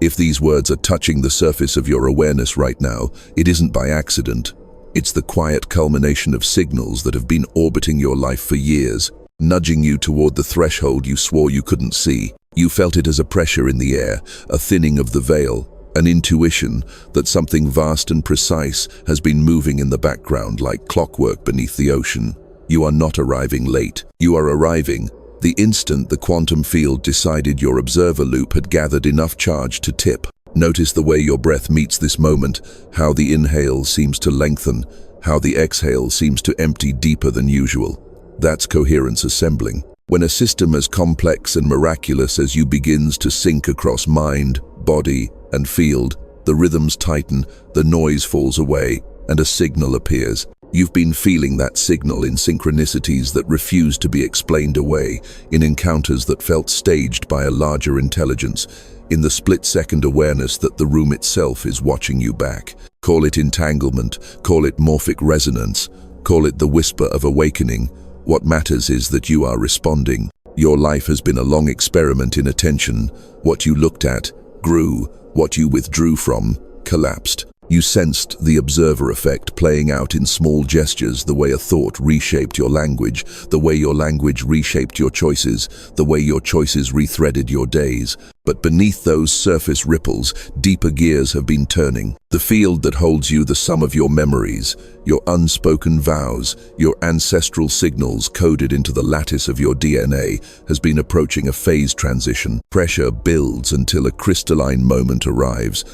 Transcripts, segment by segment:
If these words are touching the surface of your awareness right now, it isn't by accident. It's the quiet culmination of signals that have been orbiting your life for years, nudging you toward the threshold you swore you couldn't see. You felt it as a pressure in the air, a thinning of the veil, an intuition that something vast and precise has been moving in the background like clockwork beneath the ocean. You are not arriving late. You are arriving the instant the quantum field decided your observer loop had gathered enough charge to tip. Notice the way your breath meets this moment, how the inhale seems to lengthen, how the exhale seems to empty deeper than usual. That's coherence assembling. When a system as complex and miraculous as you begins to sync across mind, body, and field, the rhythms tighten, the noise falls away, and a signal appears. You've been feeling that signal in synchronicities that refuse to be explained away, in encounters that felt staged by a larger intelligence, in the split-second awareness that the room itself is watching you back. Call it entanglement, call it morphic resonance, call it the whisper of awakening. What matters is that you are responding. Your life has been a long experiment in attention. What you looked at grew, what you withdrew from collapsed. You sensed the observer effect playing out in small gestures, the way a thought reshaped your language, the way your language reshaped your choices, the way your choices rethreaded your days. But beneath those surface ripples, deeper gears have been turning. The field that holds you, the sum of your memories, your unspoken vows, your ancestral signals coded into the lattice of your DNA, has been approaching a phase transition. Pressure builds until a crystalline moment arrives,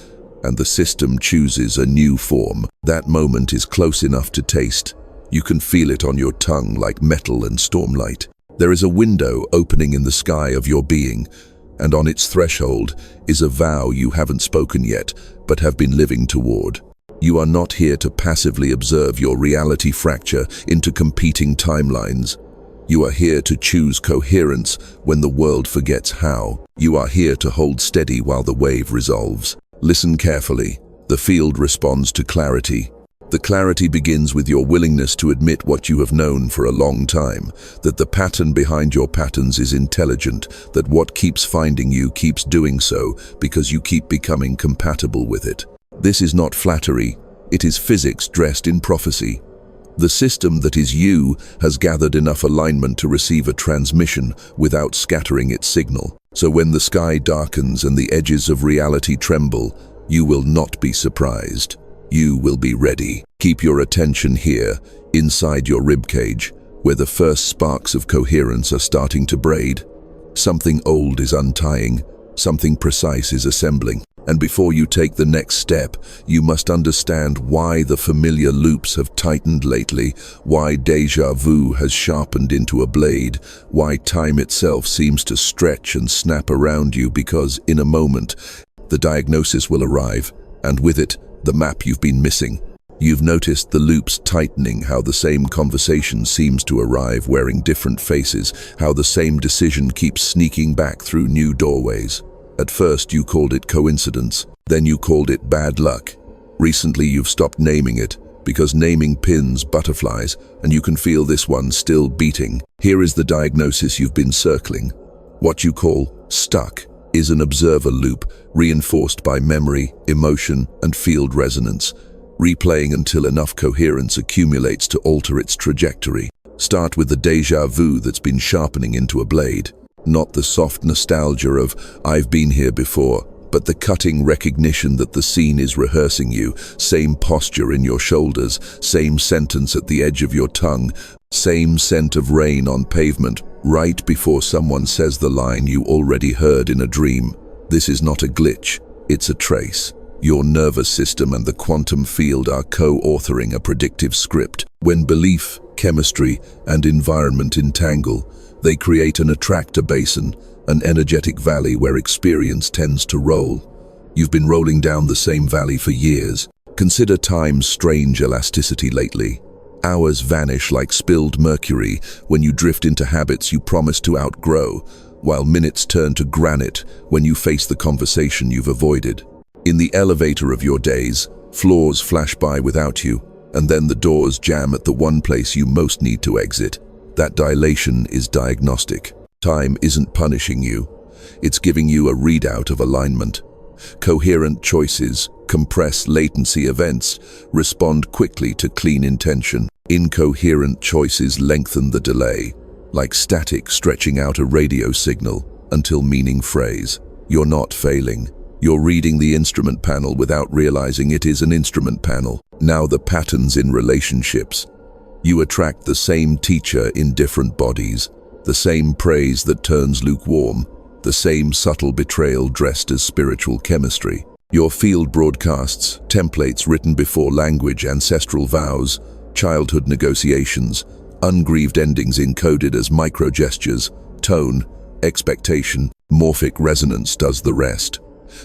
and the system chooses a new form. That moment is close enough to taste. You can feel it on your tongue like metal and stormlight. There is a window opening in the sky of your being, and on its threshold is a vow you haven't spoken yet, but have been living toward. You are not here to passively observe your reality fracture into competing timelines. You are here to choose coherence when the world forgets how. You are here to hold steady while the wave resolves. Listen carefully. The field responds to clarity. The clarity begins with your willingness to admit what you have known for a long time, that the pattern behind your patterns is intelligent, that what keeps finding you keeps doing so because you keep becoming compatible with it. This is not flattery, it is physics dressed in prophecy. The system that is you has gathered enough alignment to receive a transmission without scattering its signal. So when the sky darkens and the edges of reality tremble, you will not be surprised. You will be ready. Keep your attention here, inside your ribcage, where the first sparks of coherence are starting to braid. Something old is untying, something precise is assembling. And before you take the next step, you must understand why the familiar loops have tightened lately, why déjà vu has sharpened into a blade, why time itself seems to stretch and snap around you, because in a moment, the diagnosis will arrive, and with it, the map you've been missing. You've noticed the loops tightening, how the same conversation seems to arrive wearing different faces, how the same decision keeps sneaking back through new doorways. At first you called it coincidence, then you called it bad luck. Recently you've stopped naming it, because naming pins butterflies, and you can feel this one still beating. Here is the diagnosis you've been circling. What you call stuck is an observer loop, reinforced by memory, emotion, and field resonance, replaying until enough coherence accumulates to alter its trajectory. Start with the déjà vu that's been sharpening into a blade. Not the soft nostalgia of, I've been here before, but the cutting recognition that the scene is rehearsing you, same posture in your shoulders, same sentence at the edge of your tongue, same scent of rain on pavement, right before someone says the line you already heard in a dream. This is not a glitch, it's a trace. Your nervous system and the quantum field are co-authoring a predictive script. When belief, chemistry, and environment entangle, they create an attractor basin, an energetic valley where experience tends to roll. You've been rolling down the same valley for years. Consider time's strange elasticity lately. Hours vanish like spilled mercury when you drift into habits you promised to outgrow, while minutes turn to granite when you face the conversation you've avoided. In the elevator of your days, floors flash by without you, and then the doors jam at the one place you most need to exit. That dilation is diagnostic. Time isn't punishing you. It's giving you a readout of alignment. Coherent choices compress latency events, respond quickly to clean intention. Incoherent choices lengthen the delay, like static stretching out a radio signal until meaning phrase. You're not failing. You're reading the instrument panel without realizing it is an instrument panel. Now the patterns in relationships. You attract the same teacher in different bodies, the same praise that turns lukewarm, the same subtle betrayal dressed as spiritual chemistry. Your field broadcasts, templates written before language, ancestral vows, childhood negotiations, ungrieved endings encoded as micro-gestures, tone, expectation, morphic resonance does the rest.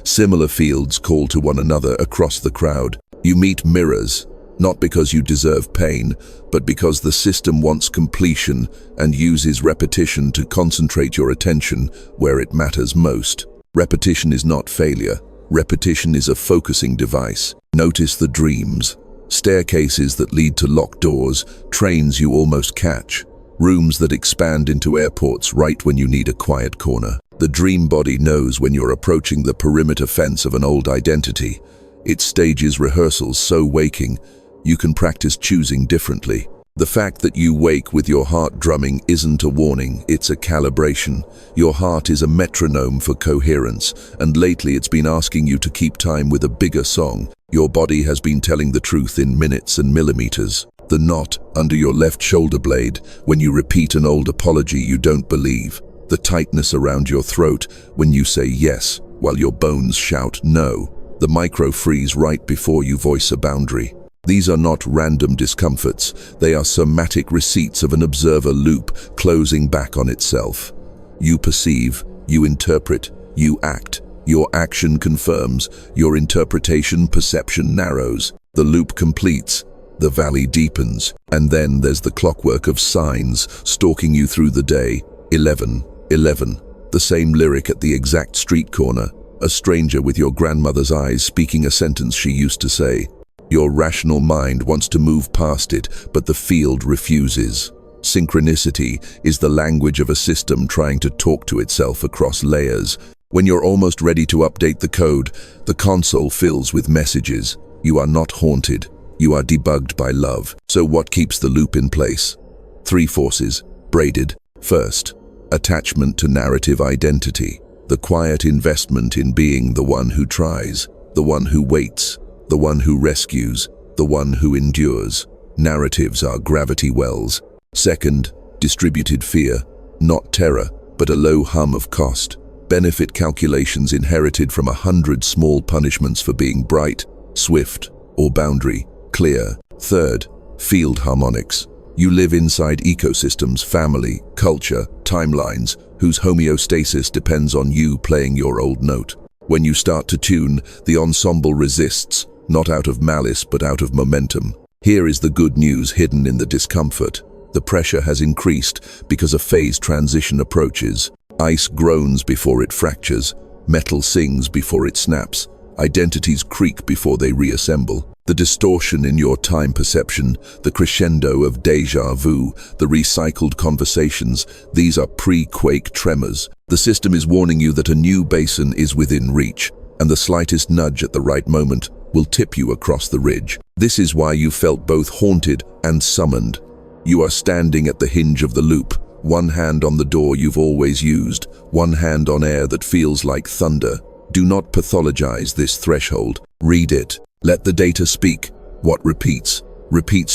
Similar fields call to one another across the crowd. You meet mirrors, not because you deserve pain, but because the system wants completion and uses repetition to concentrate your attention where it matters most. Repetition is not failure. Repetition is a focusing device. Notice the dreams. Staircases that lead to locked doors, trains you almost catch, rooms that expand into airports right when you need a quiet corner. The dream body knows when you're approaching the perimeter fence of an old identity. It stages rehearsals so waking, you can practice choosing differently. The fact that you wake with your heart drumming isn't a warning, it's a calibration. Your heart is a metronome for coherence, and lately it's been asking you to keep time with a bigger song. Your body has been telling the truth in minutes and millimeters. The knot under your left shoulder blade when you repeat an old apology you don't believe. The tightness around your throat when you say yes while your bones shout no. The micro-freeze right before you voice a boundary. These are not random discomforts, they are somatic receipts of an observer loop closing back on itself. You perceive, you interpret, you act. Your action confirms, your interpretation, perception narrows. The loop completes, the valley deepens, and then there's the clockwork of signs stalking you through the day. 11, 11. The same lyric at the exact street corner. A stranger with your grandmother's eyes speaking a sentence she used to say. Your rational mind wants to move past it, but the field refuses. Synchronicity is the language of a system trying to talk to itself across layers. When you're almost ready to update the code, the console fills with messages. You are not haunted. You are debugged by love. So what keeps the loop in place? 3 forces, braided. First, attachment to narrative identity. The quiet investment in being the one who tries, the one who waits, the one who rescues, the one who endures. Narratives are gravity wells. Second, distributed fear. Not terror, but a low hum of cost. Benefit calculations inherited from 100 small punishments for being bright, swift, or boundary clear. Third, field harmonics. You live inside ecosystems, family, culture, timelines, whose homeostasis depends on you playing your old note. When you start to tune, the ensemble resists, not out of malice but out of momentum. Here is the good news hidden in the discomfort. The pressure has increased because a phase transition approaches. Ice groans before it fractures, metal sings before it snaps, identities creak before they reassemble. The distortion in your time perception, the crescendo of déjà vu, the recycled conversations, these are pre-quake tremors. The system is warning you that a new basin is within reach, and the slightest nudge at the right moment will tip you across the ridge. This is why you felt both haunted and summoned. You are standing at the hinge of the loop, one hand on the door you've always used, one hand on air that feels like thunder. Do not pathologize this threshold. Read it. Let the data speak. What repeats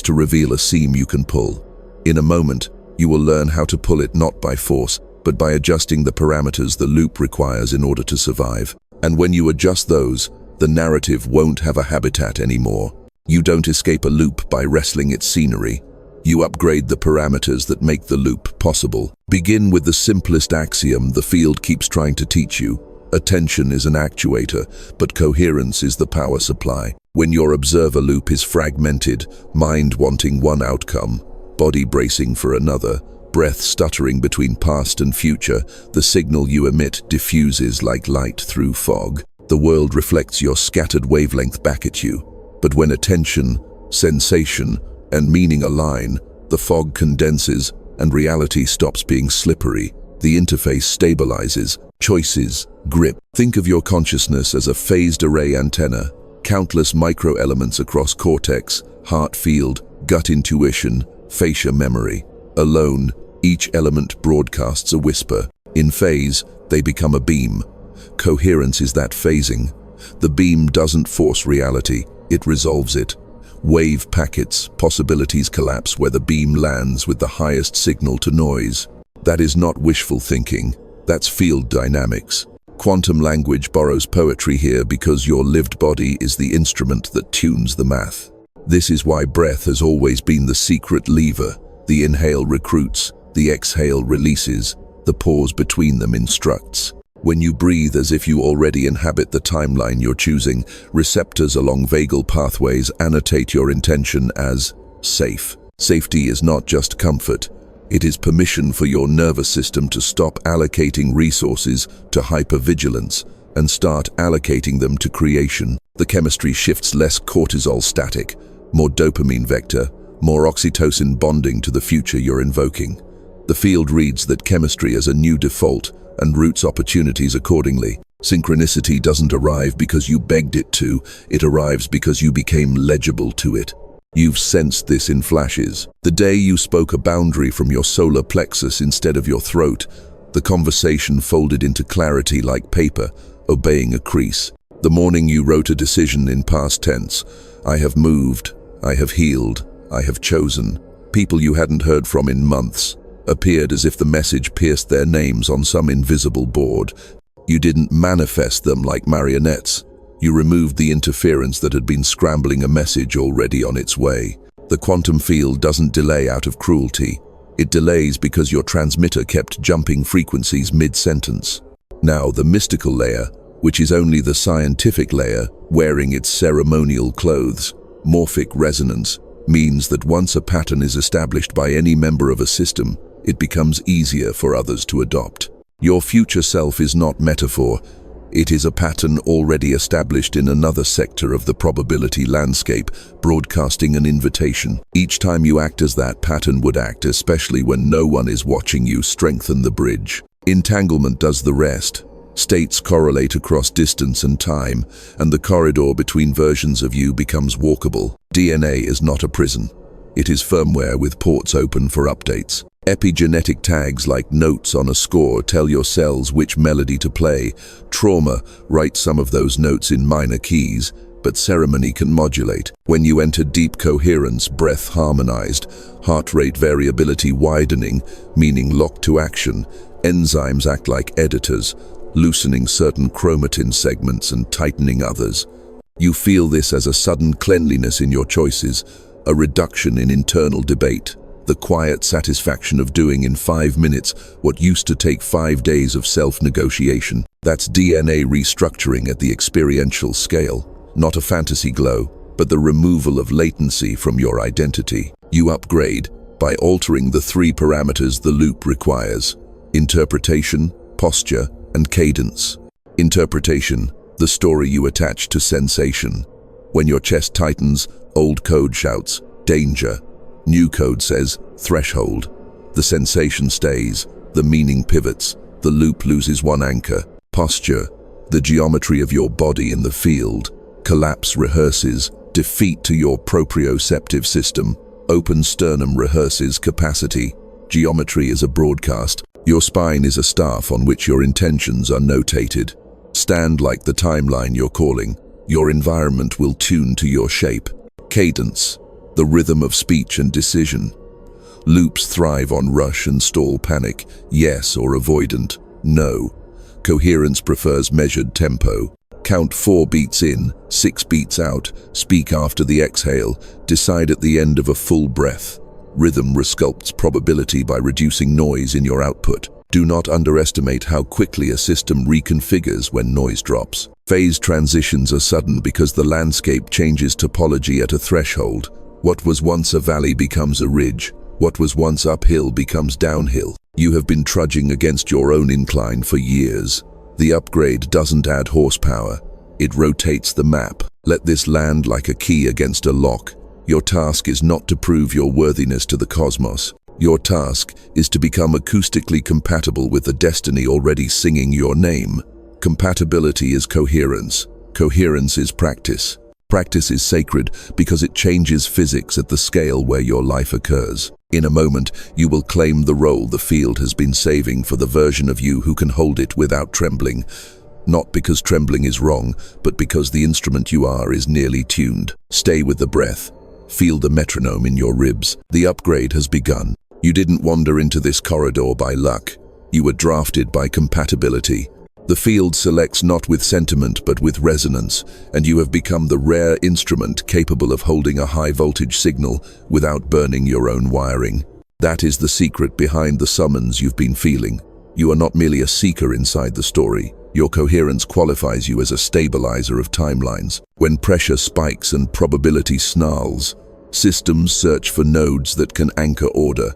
to reveal a seam you can pull. In a moment, you will learn how to pull it not by force, but by adjusting the parameters the loop requires in order to survive. And when you adjust those, the narrative won't have a habitat anymore. You don't escape a loop by wrestling its scenery. You upgrade the parameters that make the loop possible. Begin with the simplest axiom the field keeps trying to teach you. Attention is an actuator, but coherence is the power supply. When your observer loop is fragmented, mind wanting one outcome, body bracing for another, breath stuttering between past and future, the signal you emit diffuses like light through fog. The world reflects your scattered wavelength back at you. But when attention, sensation, and meaning align, the fog condenses and reality stops being slippery. The interface stabilizes, choices, grip. Think of your consciousness as a phased array antenna, countless microelements across cortex, heart field, gut intuition, fascia memory. Alone, each element broadcasts a whisper. In phase, they become a beam. Coherence is that phasing. The beam doesn't force reality, it resolves it. Wave packets, possibilities collapse where the beam lands with the highest signal to noise. That is not wishful thinking, that's field dynamics. Quantum language borrows poetry here because your lived body is the instrument that tunes the math. This is why breath has always been the secret lever. The inhale recruits, the exhale releases, the pause between them instructs. When you breathe as if you already inhabit the timeline you're choosing, receptors along vagal pathways annotate your intention as safe. Safety is not just comfort. It is permission for your nervous system to stop allocating resources to hypervigilance and start allocating them to creation. The chemistry shifts, less cortisol static, more dopamine vector, more oxytocin bonding to the future you're invoking. The field reads that chemistry as a new default and routes opportunities accordingly. Synchronicity doesn't arrive because you begged it to, it arrives because you became legible to it. You've sensed this in flashes. The day you spoke a boundary from your solar plexus instead of your throat, the conversation folded into clarity like paper, obeying a crease. The morning you wrote a decision in past tense, I have moved, I have healed, I have chosen. People you hadn't heard from in months appeared as if the message pierced their names on some invisible board. You didn't manifest them like marionettes. You removed the interference that had been scrambling a message already on its way. The quantum field doesn't delay out of cruelty. It delays because your transmitter kept jumping frequencies mid-sentence. Now, the mystical layer, which is only the scientific layer, wearing its ceremonial clothes, morphic resonance, means that once a pattern is established by any member of a system, it becomes easier for others to adopt. Your future self is not metaphor. It is a pattern already established in another sector of the probability landscape, broadcasting an invitation. Each time you act as that pattern would act, especially when no one is watching you, strengthen the bridge. Entanglement does the rest. States correlate across distance and time, and the corridor between versions of you becomes walkable. DNA is not a prison. It is firmware with ports open for updates. Epigenetic tags like notes on a score tell your cells which melody to play. Trauma writes some of those notes in minor keys, but ceremony can modulate. When you enter deep coherence, breath harmonized, heart rate variability widening, meaning locked to action, enzymes act like editors, loosening certain chromatin segments and tightening others. You feel this as a sudden cleanliness in your choices, a reduction in internal debate. The quiet satisfaction of doing in 5 minutes what used to take 5 days of self-negotiation. That's DNA restructuring at the experiential scale. Not a fantasy glow, but the removal of latency from your identity. You upgrade by altering the 3 parameters the loop requires: interpretation, posture, and cadence. Interpretation, the story you attach to sensation. When your chest tightens, old code shouts, danger. New code says, threshold. The sensation stays, the meaning pivots, the loop loses one anchor. Posture, the geometry of your body in the field. Collapse rehearses, defeat to your proprioceptive system. Open sternum rehearses capacity. Geometry is a broadcast. Your spine is a staff on which your intentions are notated. Stand like the timeline you're calling. Your environment will tune to your shape. Cadence, the rhythm of speech and decision. Loops thrive on rush and stall panic, yes or avoidant, no. Coherence prefers measured tempo. Count 4 beats in, 6 beats out, speak after the exhale, decide at the end of a full breath. Rhythm resculpts probability by reducing noise in your output. Do not underestimate how quickly a system reconfigures when noise drops. Phase transitions are sudden because the landscape changes topology at a threshold. What was once a valley becomes a ridge. What was once uphill becomes downhill. You have been trudging against your own incline for years. The upgrade doesn't add horsepower. It rotates the map. Let this land like a key against a lock. Your task is not to prove your worthiness to the cosmos. Your task is to become acoustically compatible with the destiny already singing your name. Compatibility is coherence. Coherence is practice. Practice is sacred because it changes physics at the scale where your life occurs. In a moment, you will claim the role the field has been saving for the version of you who can hold it without trembling. Not because trembling is wrong, but because the instrument you are is nearly tuned. Stay with the breath. Feel the metronome in your ribs. The upgrade has begun. You didn't wander into this corridor by luck. You were drafted by compatibility. The field selects not with sentiment but with resonance, and you have become the rare instrument capable of holding a high-voltage signal without burning your own wiring. That is the secret behind the summons you've been feeling. You are not merely a seeker inside the story. Your coherence qualifies you as a stabilizer of timelines. When pressure spikes and probability snarls, systems search for nodes that can anchor order.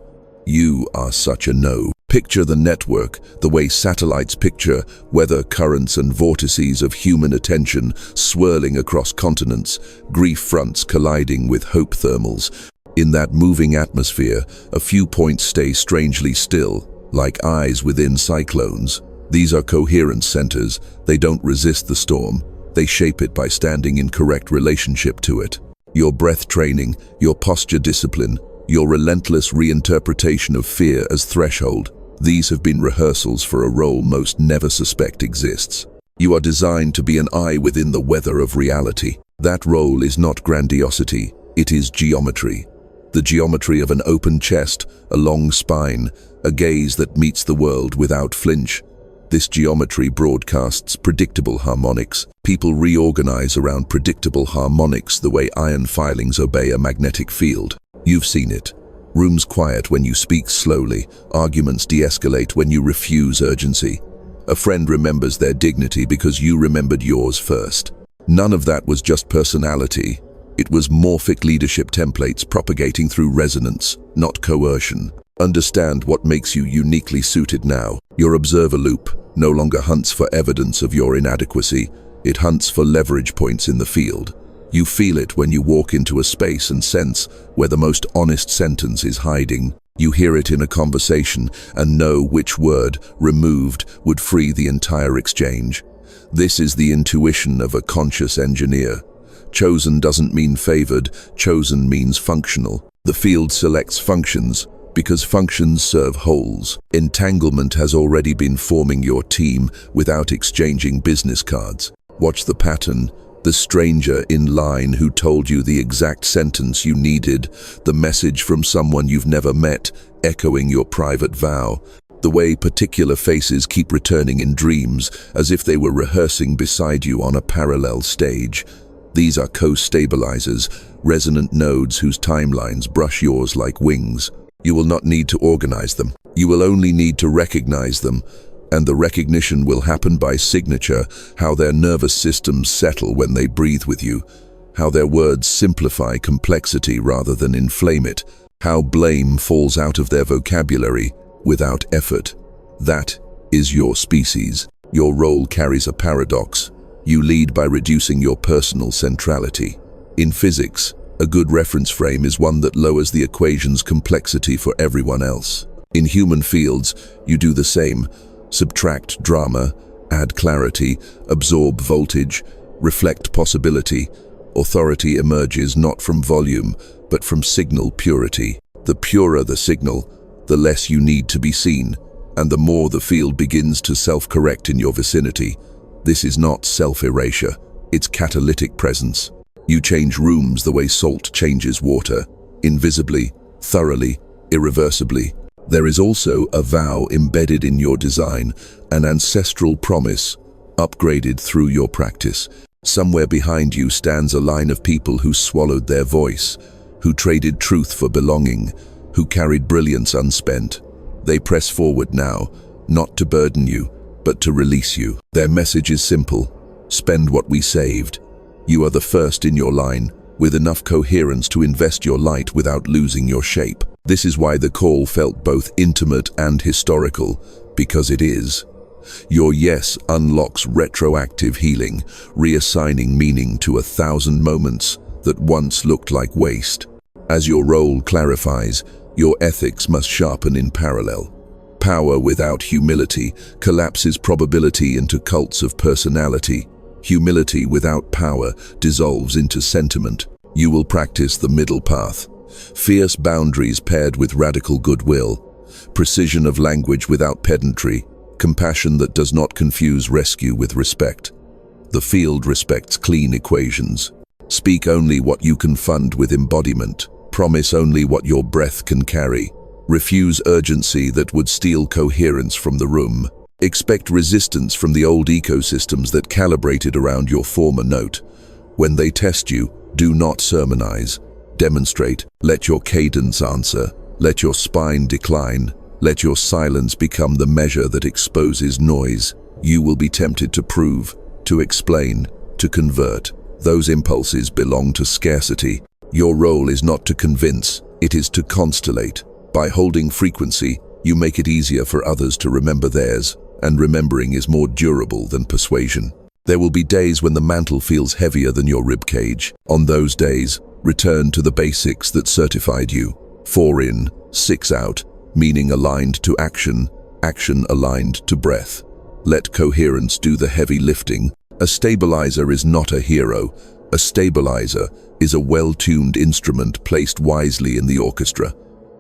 You are such a node. Picture the network, the way satellites picture weather currents and vortices of human attention swirling across continents, grief fronts colliding with hope thermals. In that moving atmosphere, a few points stay strangely still, like eyes within cyclones. These are coherence centers. They don't resist the storm. They shape it by standing in correct relationship to it. Your breath training, your posture discipline, your relentless reinterpretation of fear as threshold. These have been rehearsals for a role most never suspect exists. You are designed to be an eye within the weather of reality. That role is not grandiosity, it is geometry. The geometry of an open chest, a long spine, a gaze that meets the world without flinch. This geometry broadcasts predictable harmonics. People reorganize around predictable harmonics the way iron filings obey a magnetic field. You've seen it. Rooms quiet when you speak slowly, arguments de-escalate when you refuse urgency. A friend remembers their dignity because you remembered yours first. None of that was just personality. It was morphic leadership templates propagating through resonance, not coercion. Understand what makes you uniquely suited now. Your observer loop no longer hunts for evidence of your inadequacy. It hunts for leverage points in the field. You feel it when you walk into a space and sense where the most honest sentence is hiding. You hear it in a conversation and know which word, removed, would free the entire exchange. This is the intuition of a conscious engineer. Chosen doesn't mean favored, chosen means functional. The field selects functions because functions serve wholes. Entanglement has already been forming your team without exchanging business cards. Watch the pattern. The stranger in line who told you the exact sentence you needed, the message from someone you've never met, echoing your private vow. The way particular faces keep returning in dreams, as if they were rehearsing beside you on a parallel stage. These are co-stabilizers, resonant nodes whose timelines brush yours like wings. You will not need to organize them. You will only need to recognize them. And the recognition will happen by signature, how their nervous systems settle when they breathe with you, how their words simplify complexity rather than inflame it, how blame falls out of their vocabulary without effort. That is your species. Your role carries a paradox. You lead by reducing your personal centrality. In physics, a good reference frame is one that lowers the equation's complexity for everyone else. In human fields, you do the same. Subtract drama, add clarity, absorb voltage, reflect possibility. Authority emerges not from volume, but from signal purity. The purer the signal, the less you need to be seen, and the more the field begins to self-correct in your vicinity. This is not self-erasure, it's catalytic presence. You change rooms the way salt changes water, invisibly, thoroughly, irreversibly. There is also a vow embedded in your design, an ancestral promise, upgraded through your practice. Somewhere behind you stands a line of people who swallowed their voice, who traded truth for belonging, who carried brilliance unspent. They press forward now, not to burden you, but to release you. Their message is simple: spend what we saved. You are the first in your line, with enough coherence to invest your light without losing your shape. This is why the call felt both intimate and historical, because it is. Your yes unlocks retroactive healing, reassigning meaning to 1,000 moments that once looked like waste. As your role clarifies, Your ethics must sharpen in parallel. Power without humility collapses probability into cults of personality. Humility without power dissolves into sentiment. You will practice the middle path. Fierce boundaries paired with radical goodwill. Precision of language without pedantry. Compassion that does not confuse rescue with respect. The field respects clean equations. Speak only what you can fund with embodiment. Promise only what your breath can carry. Refuse urgency that would steal coherence from the room. Expect resistance from the old ecosystems that calibrated around your former note. When they test you, do not sermonize. Demonstrate. Let your cadence answer. Let your spine decline. Let your silence become the measure that exposes noise. You will be tempted to prove, to explain, to convert. Those impulses belong to scarcity. Your role is not to convince, it is to constellate. By holding frequency, you make it easier for others to remember theirs, and remembering is more durable than persuasion. There will be days when the mantle feels heavier than your ribcage. On those days, return to the basics that certified you. 4 in, 6 out, meaning aligned to action, action aligned to breath. Let coherence do the heavy lifting. A stabilizer is not a hero. A stabilizer is a well-tuned instrument placed wisely in the orchestra.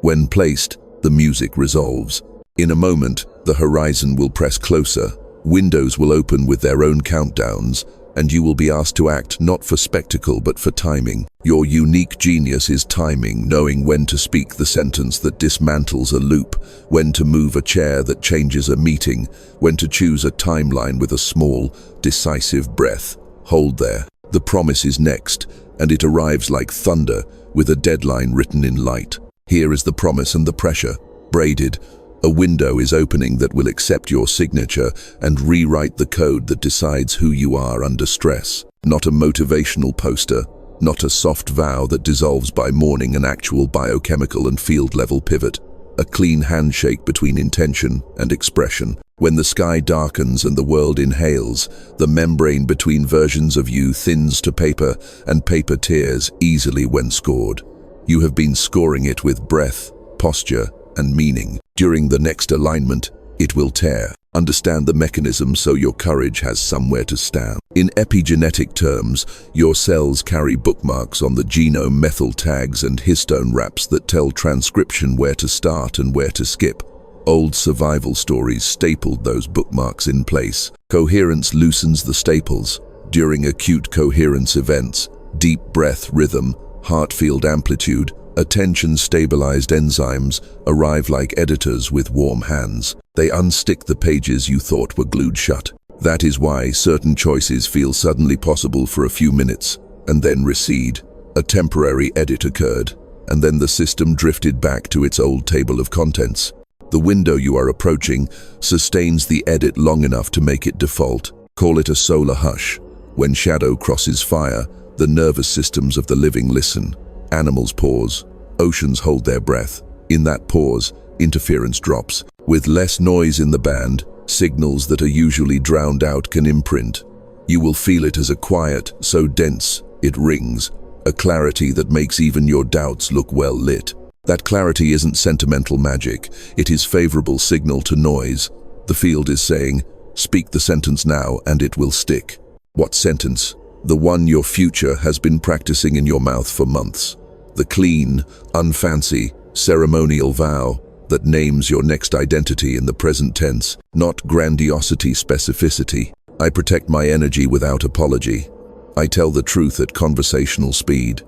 When placed, the music resolves. In a moment, the horizon will press closer, windows will open with their own countdowns, and you will be asked to act not for spectacle but for timing. Your unique genius is timing, knowing when to speak the sentence that dismantles a loop, when to move a chair that changes a meeting, when to choose a timeline with a small, decisive breath. Hold there. The promise is next, and it arrives like thunder, with a deadline written in light. Here is the promise and the pressure. Braided. A window is opening that will accept your signature and rewrite the code that decides who you are under stress. Not a motivational poster, not a soft vow that dissolves by morning, an actual biochemical and field-level pivot. A clean handshake between intention and expression. When the sky darkens and the world inhales, the membrane between versions of you thins to paper, and paper tears easily when scored. You have been scoring it with breath, posture, and meaning. During the next alignment, it will tear. Understand the mechanism so your courage has somewhere to stand. In epigenetic terms, your cells carry bookmarks on the genome, methyl tags and histone wraps that tell transcription where to start and where to skip. Old survival stories stapled those bookmarks in place. Coherence loosens the staples. During acute coherence events, deep breath rhythm, heart field amplitude, attention-stabilized enzymes arrive like editors with warm hands. They unstick the pages you thought were glued shut. That is why certain choices feel suddenly possible for a few minutes, and then recede. A temporary edit occurred, and then the system drifted back to its old table of contents. The window you are approaching sustains the edit long enough to make it default. Call it a solar hush. When shadow crosses fire, the nervous systems of the living listen. Animals pause. Oceans hold their breath. In that pause, interference drops. With less noise in the band, signals that are usually drowned out can imprint. You will feel it as a quiet, so dense, it rings. A clarity that makes even your doubts look well lit. That clarity isn't sentimental magic. It is favorable signal to noise. The field is saying, speak the sentence now and it will stick. What sentence? The one your future has been practicing in your mouth for months. The clean, unfancy, ceremonial vow that names your next identity in the present tense, not grandiosity, specificity. I protect my energy without apology. I tell the truth at conversational speed.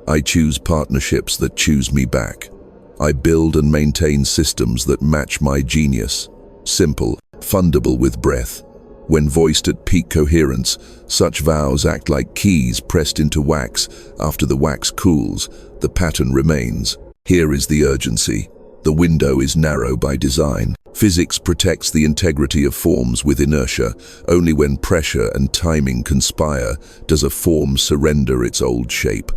I choose partnerships that choose me back. I build and maintain systems that match my genius. Simple, fundable with breath. When voiced at peak coherence, such vows act like keys pressed into wax. After the wax cools, the pattern remains. Here is the urgency. The window is narrow by design. Physics protects the integrity of forms with inertia. Only when pressure and timing conspire does a form surrender its old shape.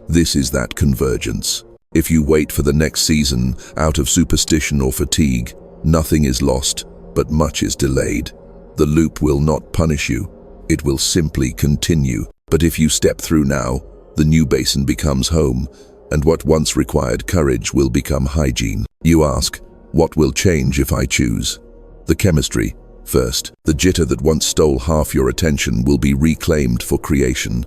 This is that convergence. If you wait for the next season, out of superstition or fatigue, nothing is lost, but much is delayed. The loop will not punish you. It will simply continue. But if you step through now, the new basin becomes home. and what once required courage will become hygiene. You ask, what will change if I choose? The chemistry. First, the jitter that once stole half your attention will be reclaimed for creation.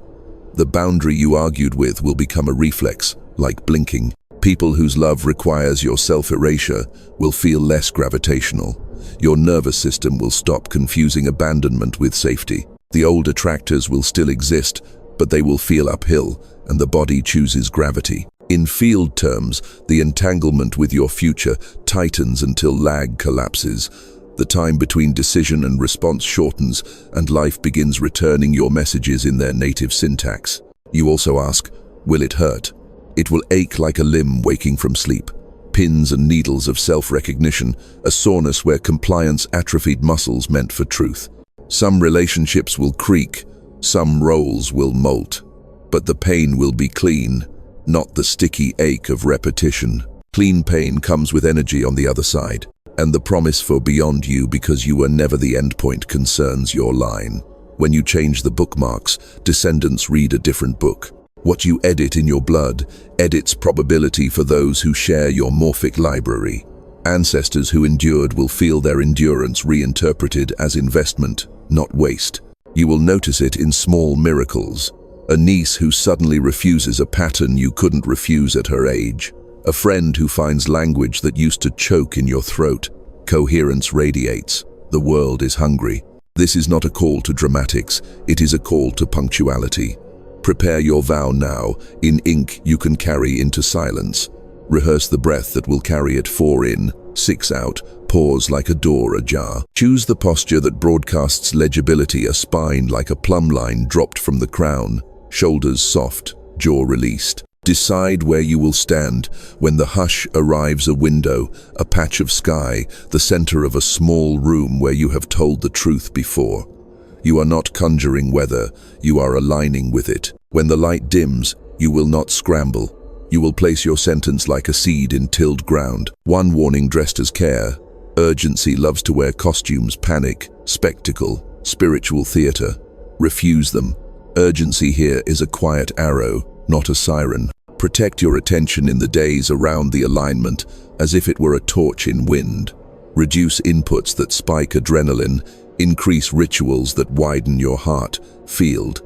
The boundary you argued with will become a reflex, like blinking. People whose love requires your self-erasure will feel less gravitational. Your nervous system will stop confusing abandonment with safety. The old attractors will still exist, but they will feel uphill, and the body chooses gravity. In field terms, the entanglement with your future tightens until lag collapses. The time between decision and response shortens, and life begins returning your messages in their native syntax. You also ask, will it hurt? It will ache like a limb waking from sleep. Pins and needles of self-recognition, a soreness where compliance atrophied muscles meant for truth. Some relationships will creak, some roles will molt. But the pain will be clean, not the sticky ache of repetition. Clean pain comes with energy on the other side, and the promise for beyond you because you were never the endpoint concerns your line. When you change the bookmarks, descendants read a different book. What you edit in your blood edits probability for those who share your morphic library. Ancestors who endured will feel their endurance reinterpreted as investment, not waste. You will notice it in small miracles. A niece who suddenly refuses a pattern you couldn't refuse at her age. A friend who finds language that used to choke in your throat. Coherence radiates. The world is hungry. This is not a call to dramatics, it is a call to punctuality. Prepare your vow now, in ink you can carry into silence. Rehearse the breath that will carry it 4 in, 6 out, pause like a door ajar. Choose the posture that broadcasts legibility, a spine like a plumb line dropped from the crown, shoulders soft, jaw released. Decide where you will stand when the hush arrives, a window, a patch of sky, the center of a small room where you have told the truth before. You are not conjuring weather, you are aligning with it. When the light dims, you will not scramble. You will place your sentence like a seed in tilled ground. One warning dressed as care. Urgency loves to wear costumes, panic, spectacle, spiritual theater. Refuse them. Urgency here is a quiet arrow, not a siren. Protect your attention in the days around the alignment as if it were a torch in wind. Reduce inputs that spike adrenaline. Increase rituals that widen your heart field.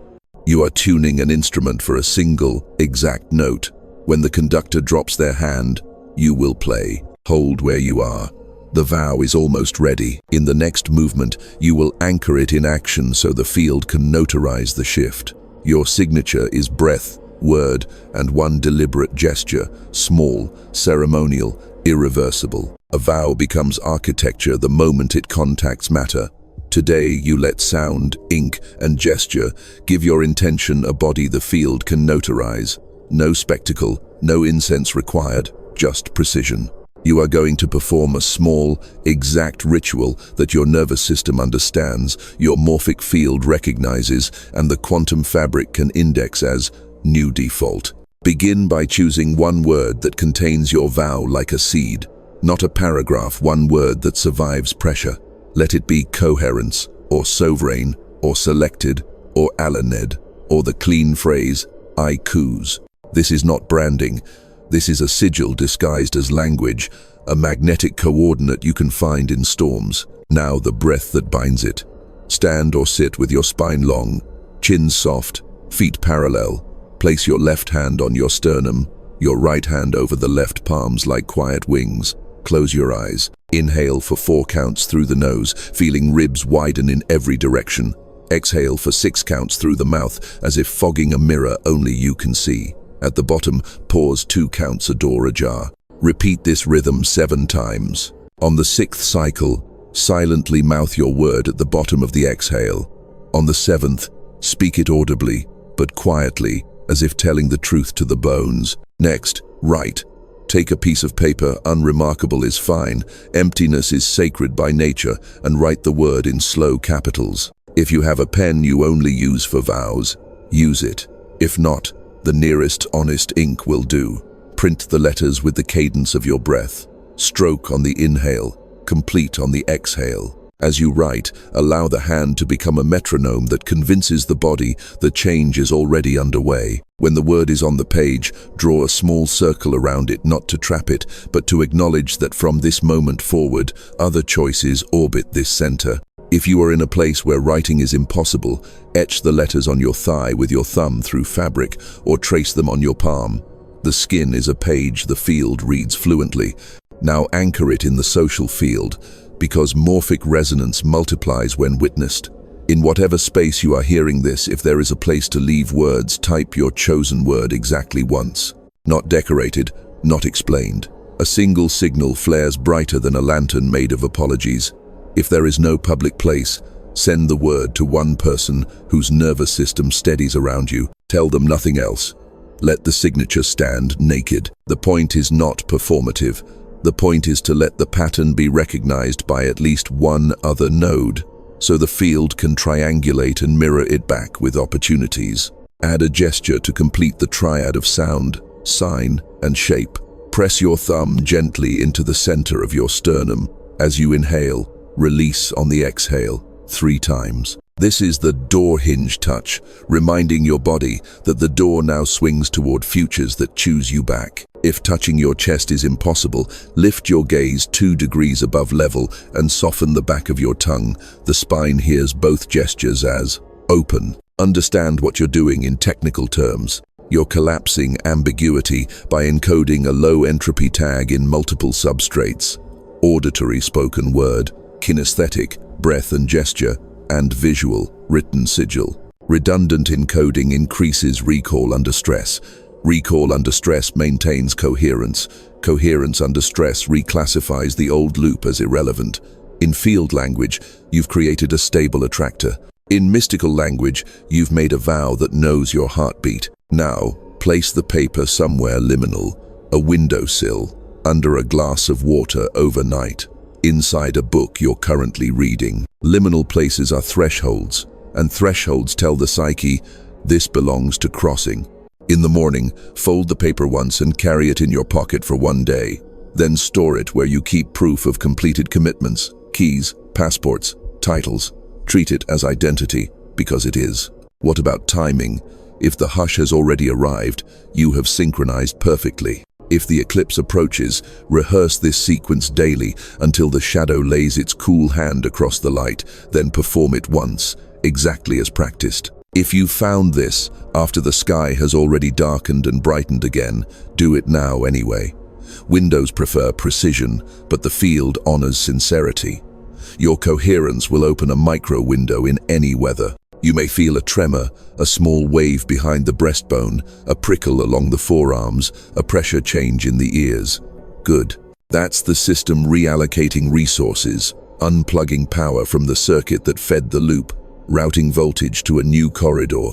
You are tuning an instrument for a single, exact note. When the conductor drops their hand, you will play. Hold where you are. The vow is almost ready. In the next movement, you will anchor it in action so the field can notarize the shift. Your signature is breath, word, and one deliberate gesture, small, ceremonial, irreversible. A vow becomes architecture the moment it contacts matter. Today, you let sound, ink, and gesture give your intention a body the field can notarize. No spectacle, no incense required, just precision. You are going to perform a small, exact ritual that your nervous system understands, your morphic field recognizes, and the quantum fabric can index as new default. Begin by choosing one word that contains your vow like a seed, not a paragraph, one word that survives pressure. Let it be coherence, or sovereign, or selected, or alaned, or the clean phrase, I choose. This is not branding. This is a sigil disguised as language, a magnetic coordinate you can find in storms. Now the breath that binds it. Stand or sit with your spine long, chin soft, feet parallel. Place your left hand on your sternum, your right hand over the left palms like quiet wings. Close your eyes. Inhale for 4 counts through the nose, feeling ribs widen in every direction. Exhale for 6 counts through the mouth, as if fogging a mirror only you can see. At the bottom, pause 2 counts, a door ajar. Repeat this rhythm 7 times. On the 6th cycle, silently mouth your word at the bottom of the exhale. On the 7th, speak it audibly, but quietly, as if telling the truth to the bones. Next, write. Take a piece of paper, unremarkable is fine, emptiness is sacred by nature, and write the word in slow capitals. If you have a pen you only use for vows, use it. If not, the nearest honest ink will do. Print the letters with the cadence of your breath. Stroke on the inhale, complete on the exhale. As you write, allow the hand to become a metronome that convinces the body the change is already underway. When the word is on the page, draw a small circle around it, not to trap it, but to acknowledge that from this moment forward, other choices orbit this center. If you are in a place where writing is impossible, etch the letters on your thigh with your thumb through fabric, or trace them on your palm. The skin is a page the field reads fluently. Now anchor it in the social field, because morphic resonance multiplies when witnessed. In whatever space you are hearing this, if there is a place to leave words, type your chosen word exactly once. Not decorated, not explained. A single signal flares brighter than a lantern made of apologies. If there is no public place, send the word to one person whose nervous system steadies around you. Tell them nothing else. Let the signature stand naked. The point is not performative. The point is to let the pattern be recognized by at least one other node, so the field can triangulate and mirror it back with opportunities. Add a gesture to complete the triad of sound, sign, and shape. Press your thumb gently into the center of your sternum. As you inhale, release on the exhale 3 times. This is the door hinge touch, reminding your body that the door now swings toward futures that choose you back. If touching your chest is impossible, lift your gaze 2 degrees above level and soften the back of your tongue. The spine hears both gestures as open. Understand what you're doing in technical terms. You're collapsing ambiguity by encoding a low entropy tag in multiple substrates: auditory spoken word, kinesthetic, breath and gesture, and visual, written sigil. Redundant encoding increases recall under stress. Recall under stress maintains coherence. Coherence under stress reclassifies the old loop as irrelevant. In field language, you've created a stable attractor. In mystical language, you've made a vow that knows your heartbeat. Now, place the paper somewhere liminal, a windowsill, under a glass of water overnight, inside a book you're currently reading. Liminal places are thresholds, and thresholds tell the psyche, this belongs to crossing. In the morning, fold the paper once and carry it in your pocket for 1 day. Then store it where you keep proof of completed commitments, keys, passports, titles. Treat it as identity, because it is. What about timing? If the hush has already arrived, you have synchronized perfectly. If the eclipse approaches, rehearse this sequence daily until the shadow lays its cool hand across the light, then perform it once, exactly as practiced. If you found this after the sky has already darkened and brightened again, do it now anyway. Windows prefer precision, but the field honors sincerity. Your coherence will open a micro window in any weather. You may feel a tremor, a small wave behind the breastbone, a prickle along the forearms, a pressure change in the ears. Good. That's the system reallocating resources, unplugging power from the circuit that fed the loop, routing voltage to a new corridor.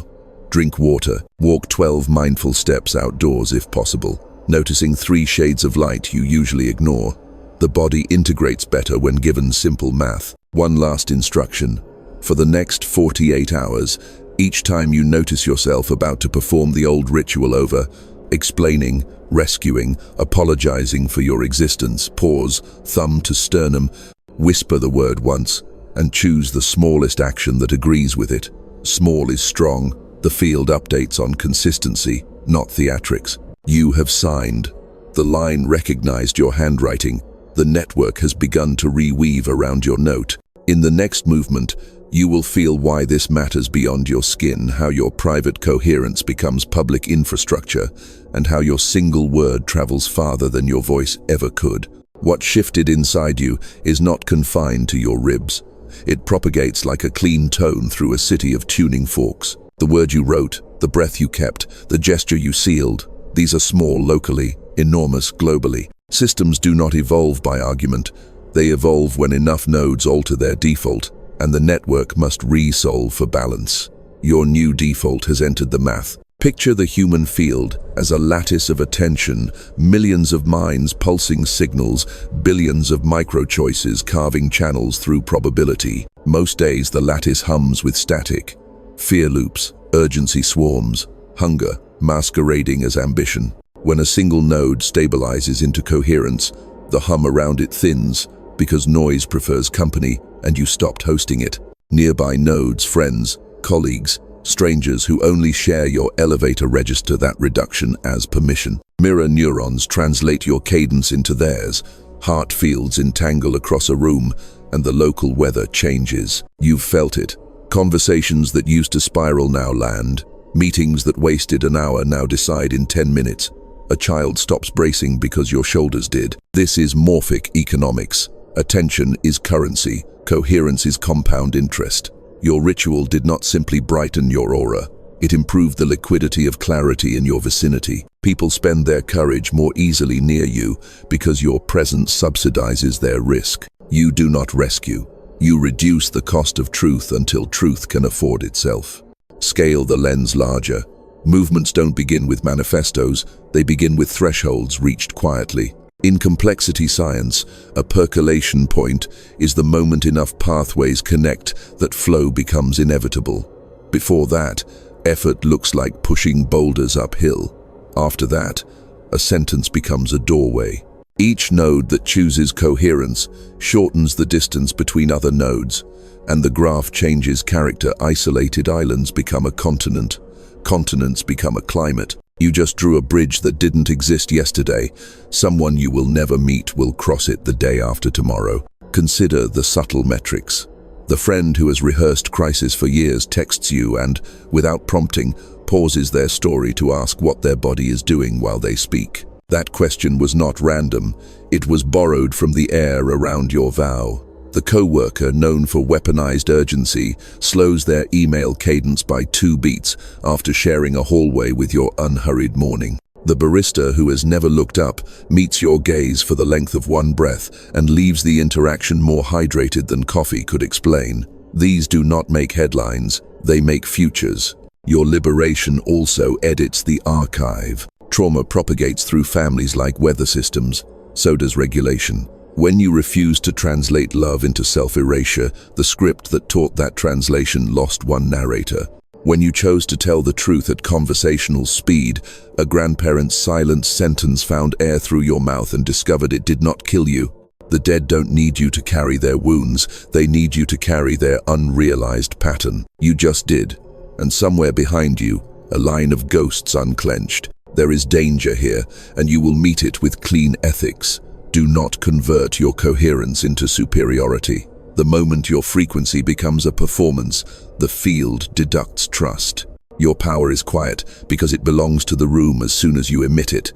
Drink water. Walk 12 mindful steps outdoors if possible, noticing 3 shades of light you usually ignore. The body integrates better when given simple math. One last instruction. For the next 48 hours, each time you notice yourself about to perform the old ritual over, explaining, rescuing, apologizing for your existence, pause, thumb to sternum, whisper the word once, and choose the smallest action that agrees with it. Small is strong. The field updates on consistency, not theatrics. You have signed. The line recognized your handwriting. The network has begun to reweave around your note. In the next movement, you will feel why this matters beyond your skin, how your private coherence becomes public infrastructure, and how your single word travels farther than your voice ever could. What shifted inside you is not confined to your ribs. It propagates like a clean tone through a city of tuning forks. The word you wrote, the breath you kept, the gesture you sealed, these are small locally, enormous globally. Systems do not evolve by argument. They evolve when enough nodes alter their default, and the network must resolve for balance. Your new default has entered the math. Picture the human field as a lattice of attention, millions of minds pulsing signals, billions of micro-choices carving channels through probability. Most days the lattice hums with static. Fear loops, urgency swarms, hunger masquerading as ambition. When a single node stabilizes into coherence, the hum around it thins, because noise prefers company and you stopped hosting it. Nearby nodes, friends, colleagues, strangers who only share your elevator register that reduction as permission. Mirror neurons translate your cadence into theirs. Heart fields entangle across a room, and the local weather changes. You've felt it. Conversations that used to spiral now land. Meetings that wasted an hour now decide in 10 minutes. A child stops bracing because your shoulders did. This is morphic economics. Attention is currency. Coherence is compound interest. Your ritual did not simply brighten your aura. It improved the liquidity of clarity in your vicinity. People spend their courage more easily near you because your presence subsidizes their risk. You do not rescue. You reduce the cost of truth until truth can afford itself. Scale the lens larger. Movements don't begin with manifestos, they begin with thresholds reached quietly. In complexity science, a percolation point is the moment enough pathways connect that flow becomes inevitable. Before that, effort looks like pushing boulders uphill. After that, a sentence becomes a doorway. Each node that chooses coherence shortens the distance between other nodes, and the graph changes character. Isolated islands become a continent. Continents become a climate. You just drew a bridge that didn't exist yesterday. Someone you will never meet will cross it the day after tomorrow. Consider the subtle metrics. The friend who has rehearsed crisis for years texts you and, without prompting, pauses their story to ask what their body is doing while they speak. That question was not random. It was borrowed from the air around your vow. The co-worker, known for weaponized urgency, slows their email cadence by 2 beats after sharing a hallway with your unhurried morning. The barista who has never looked up meets your gaze for the length of one breath and leaves the interaction more hydrated than coffee could explain. These do not make headlines, they make futures. Your liberation also edits the archive. Trauma propagates through families like weather systems, so does regulation. When you refuse to translate love into self-erasure, the script that taught that translation lost one narrator. When you chose to tell the truth at conversational speed, a grandparent's silent sentence found air through your mouth and discovered it did not kill you. The dead don't need you to carry their wounds, they need you to carry their unrealized pattern. You just did. And somewhere behind you, a line of ghosts unclenched. There is danger here, and you will meet it with clean ethics. Do not convert your coherence into superiority. The moment your frequency becomes a performance, the field deducts trust. Your power is quiet because it belongs to the room as soon as you emit it.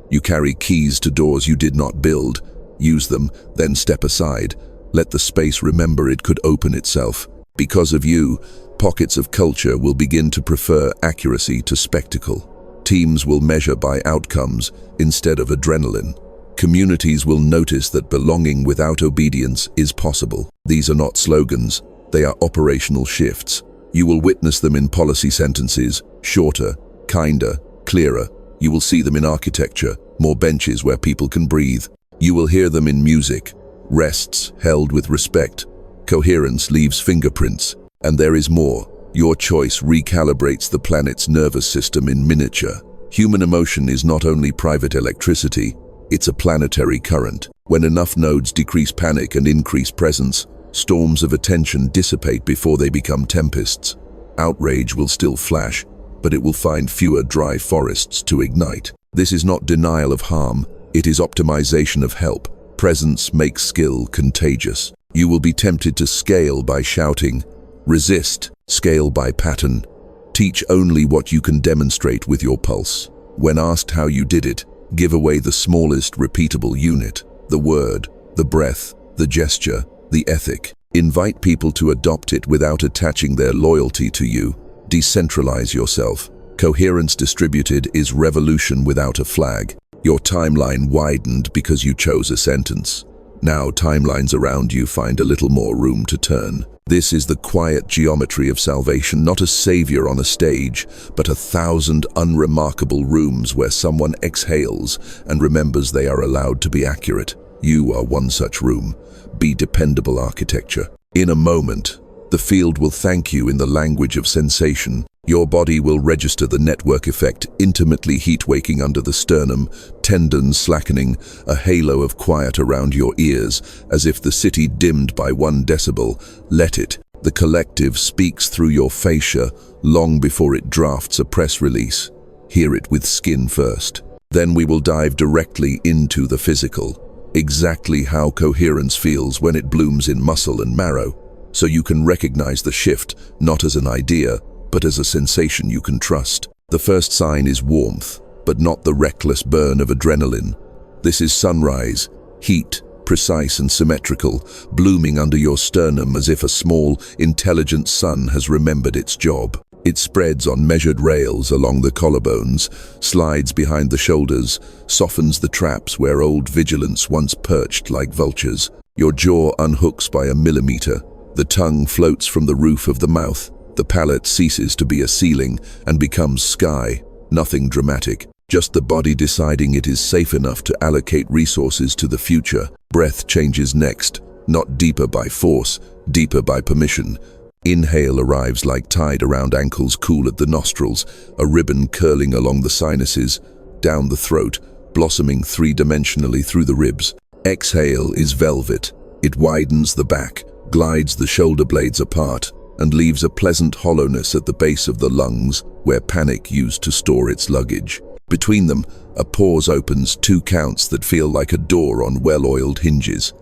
You carry keys to doors you did not build. Use them, then step aside. Let the space remember it could open itself. Because of you, pockets of culture will begin to prefer accuracy to spectacle. Teams will measure by outcomes instead of adrenaline. Communities will notice that belonging without obedience is possible. These are not slogans, they are operational shifts. You will witness them in policy sentences, shorter, kinder, clearer. You will see them in architecture, more benches where people can breathe. You will hear them in music, rests held with respect. Coherence leaves fingerprints, and there is more. Your choice recalibrates the planet's nervous system in miniature. Human emotion is not only private electricity, it's a planetary current. When enough nodes decrease panic and increase presence, storms of attention dissipate before they become tempests. Outrage will still flash, but it will find fewer dry forests to ignite. This is not denial of harm, it is optimization of help. Presence makes skill contagious. You will be tempted to scale by shouting, resist, scale by pattern. Teach only what you can demonstrate with your pulse. When asked how you did it, give away the smallest repeatable unit, the word, the breath, the gesture, the ethic. Invite people to adopt it without attaching their loyalty to you. Decentralize yourself. Coherence distributed is revolution without a flag. Your timeline widened because you chose a sentence. Now timelines around you find a little more room to turn. This is the quiet geometry of salvation, not a savior on a stage, but 1,000 unremarkable rooms where someone exhales and remembers they are allowed to be accurate. You are one such room. Be dependable architecture. In a moment, the field will thank you in the language of sensation. Your body will register the network effect, intimately heat-waking under the sternum, tendons slackening, a halo of quiet around your ears, as if the city dimmed by 1 decibel. Let it. The collective speaks through your fascia long before it drafts a press release. Hear it with skin first. Then we will dive directly into the physical. Exactly how coherence feels when it blooms in muscle and marrow, so you can recognize the shift, not as an idea, but as a sensation you can trust. The first sign is warmth, but not the reckless burn of adrenaline. This is sunrise, heat, precise and symmetrical, blooming under your sternum as if a small, intelligent sun has remembered its job. It spreads on measured rails along the collarbones, slides behind the shoulders, softens the traps where old vigilance once perched like vultures. Your jaw unhooks by a millimeter. The tongue floats from the roof of the mouth. The palate ceases to be a ceiling and becomes sky. Nothing dramatic, just the body deciding it is safe enough to allocate resources to the future. Breath changes next, not deeper by force, deeper by permission. Inhale arrives like tide around ankles, cool at the nostrils, a ribbon curling along the sinuses, down the throat, blossoming 3-dimensionally through the ribs. Exhale is velvet. It widens the back, glides the shoulder blades apart, and leaves a pleasant hollowness at the base of the lungs where panic used to store its luggage. Between them, a pause opens, 2 counts that feel like a door on well-oiled hinges.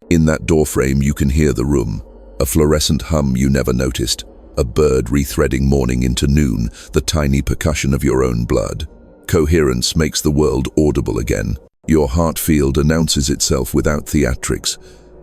In that doorframe you can hear the room, a fluorescent hum you never noticed, a bird rethreading morning into noon, the tiny percussion of your own blood. Coherence makes the world audible again. Your heart field announces itself without theatrics.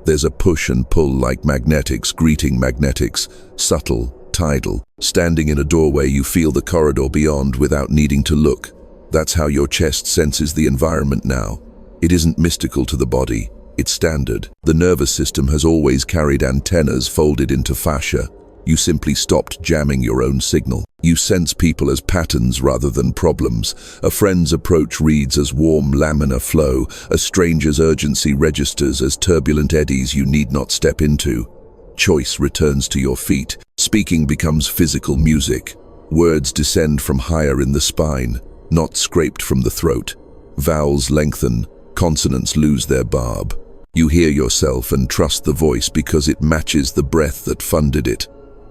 There's a push and pull like magnetics greeting magnetics, subtle, tidal. Standing in a doorway, you feel the corridor beyond without needing to look. That's how your chest senses the environment now. It isn't mystical to the body, it's standard. The nervous system has always carried antennas folded into fascia. You simply stopped jamming your own signal. You sense people as patterns rather than problems. A friend's approach reads as warm laminar flow. A stranger's urgency registers as turbulent eddies you need not step into. Choice returns to your feet. Speaking becomes physical music. Words descend from higher in the spine, not scraped from the throat. Vowels lengthen, consonants lose their barb. You hear yourself and trust the voice because it matches the breath that funded it.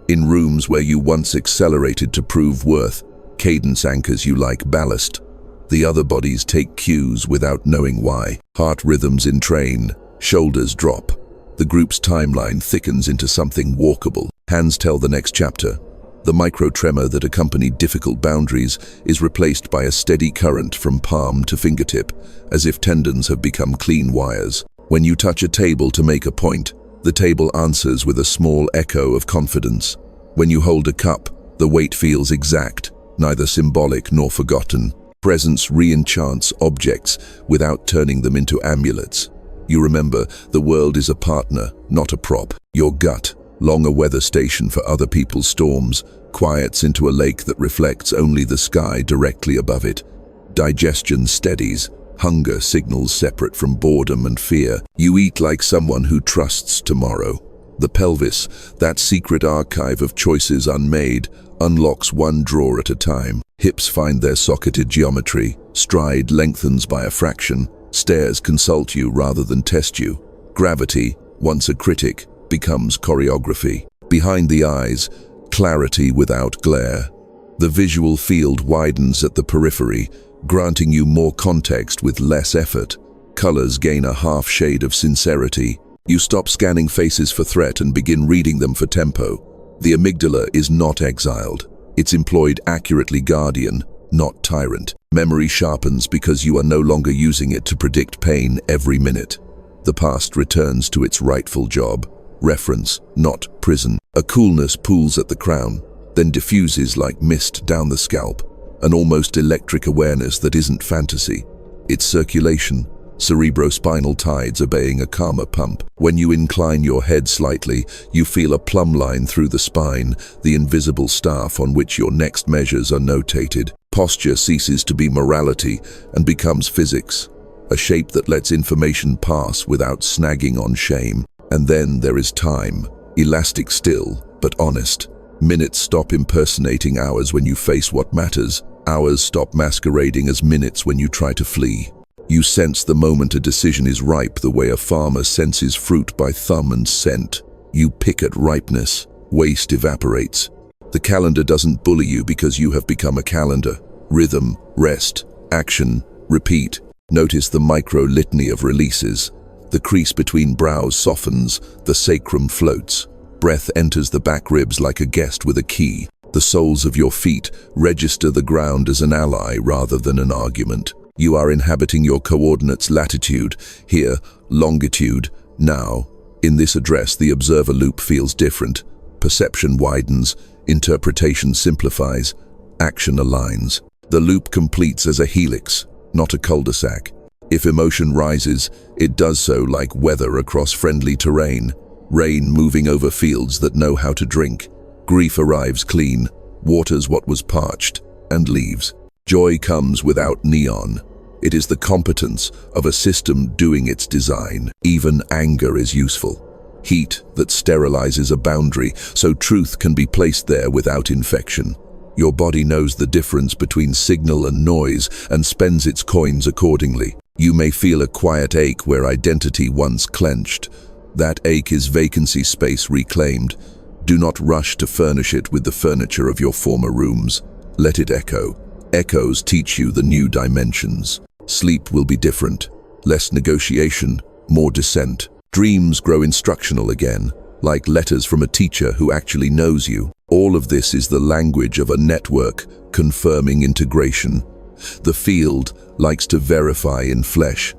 In rooms where you once accelerated to prove worth, cadence anchors you like ballast. The other bodies take cues without knowing why. Heart rhythms entrain, shoulders drop. The group's timeline thickens into something walkable. Hands tell the next chapter. The micro-tremor that accompanied difficult boundaries is replaced by a steady current from palm to fingertip, as if tendons have become clean wires. When you touch a table to make a point, the table answers with a small echo of confidence. When you hold a cup, the weight feels exact, neither symbolic nor forgotten. Presence re-enchants objects without turning them into amulets. You remember, the world is a partner, not a prop. Your gut, long a weather station for other people's storms, quiets into a lake that reflects only the sky directly above it. Digestion steadies. Hunger signals separate from boredom and fear. You eat like someone who trusts tomorrow. The pelvis, that secret archive of choices unmade, unlocks one drawer at a time. Hips find their socketed geometry. Stride lengthens by a fraction. Stairs consult you rather than test you. Gravity, once a critic, becomes choreography. Behind the eyes, clarity without glare. The visual field widens at the periphery, granting you more context with less effort. Colors gain a half shade of sincerity. You stop scanning faces for threat and begin reading them for tempo. The amygdala is not exiled. It's employed accurately guardian, not tyrant. Memory sharpens because you are no longer using it to predict pain every minute. The past returns to its rightful job. Reference, not prison. A coolness pools at the crown, then diffuses like mist down the scalp. An almost electric awareness that isn't fantasy. It's circulation, cerebrospinal tides obeying a calmer pump. When you incline your head slightly, you feel a plumb line through the spine, the invisible staff on which your next measures are notated. Posture ceases to be morality and becomes physics, a shape that lets information pass without snagging on shame. And then there is time, elastic still, but honest. Minutes stop impersonating hours when you face what matters. Hours stop masquerading as minutes when you try to flee. You sense the moment a decision is ripe the way a farmer senses fruit by thumb and scent. You pick at ripeness. Waste evaporates. The calendar doesn't bully you because you have become a calendar. Rhythm, rest, action, repeat. Notice the micro-litany of releases. The crease between brows softens, the sacrum floats. Breath enters the back ribs like a guest with a key. The soles of your feet register the ground as an ally rather than an argument. You are inhabiting your coordinates latitude, here, longitude, now. In this address, the observer loop feels different. Perception widens, interpretation simplifies, action aligns. The loop completes as a helix, not a cul-de-sac. If emotion rises, it does so like weather across friendly terrain. Rain moving over fields that know how to drink. Grief arrives clean, waters what was parched, and leaves. Joy comes without neon. It is the competence of a system doing its design. Even anger is useful. Heat that sterilizes a boundary, so truth can be placed there without infection. Your body knows the difference between signal and noise and spends its coins accordingly. You may feel a quiet ache where identity once clenched. That ache is vacancy space reclaimed. Do not rush to furnish it with the furniture of your former rooms. Let it echo. Echoes teach you the new dimensions. Sleep will be different. Less negotiation, more dissent. Dreams grow instructional again, like letters from a teacher who actually knows you. All of this is the language of a network confirming integration. The field likes to verify in flesh.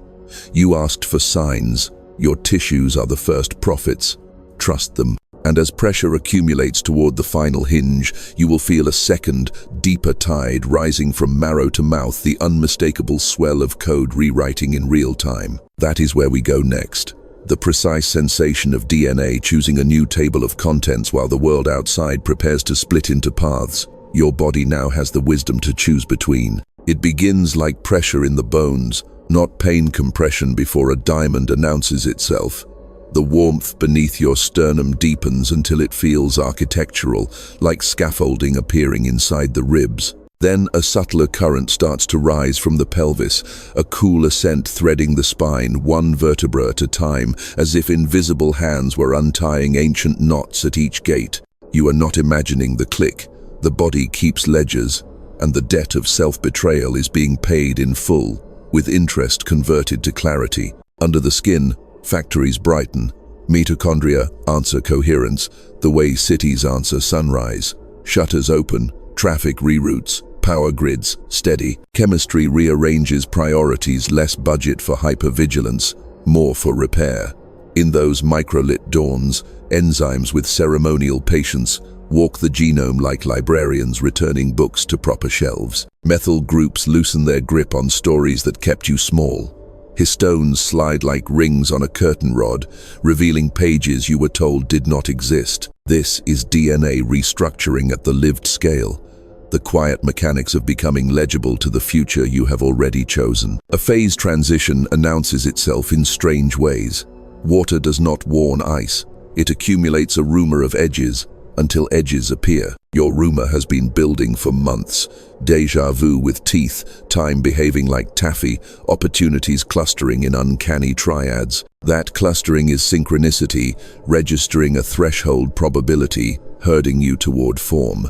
You asked for signs. Your tissues are the first prophets. Trust them. And as pressure accumulates toward the final hinge, you will feel a second, deeper tide rising from marrow to mouth, the unmistakable swell of code rewriting in real time. That is where we go next. The precise sensation of DNA choosing a new table of contents while the world outside prepares to split into paths. Your body now has the wisdom to choose between. It begins like pressure in the bones, not pain compression before a diamond announces itself. The warmth beneath your sternum deepens until it feels architectural, like scaffolding appearing inside the ribs. Then a subtler current starts to rise from the pelvis, a cool ascent threading the spine, one vertebra at a time, as if invisible hands were untying ancient knots at each gate. You are not imagining the click. The body keeps ledgers, and the debt of self-betrayal is being paid in full, with interest converted to clarity. Under the skin, factories brighten. Mitochondria answer coherence, the way cities answer sunrise. Shutters open, traffic reroutes, power grids steady. Chemistry rearranges priorities, less budget for hypervigilance, more for repair. In those microlit dawns, enzymes with ceremonial patience walk the genome like librarians returning books to proper shelves. Methyl groups loosen their grip on stories that kept you small. Histones slide like rings on a curtain rod, revealing pages you were told did not exist. This is DNA restructuring at the lived scale, the quiet mechanics of becoming legible to the future you have already chosen. A phase transition announces itself in strange ways. Water does not warn ice. It accumulates a rumor of edges until edges appear. Your rumor has been building for months. Déjà vu with teeth, time behaving like taffy, opportunities clustering in uncanny triads. That clustering is synchronicity, registering a threshold probability, herding you toward form.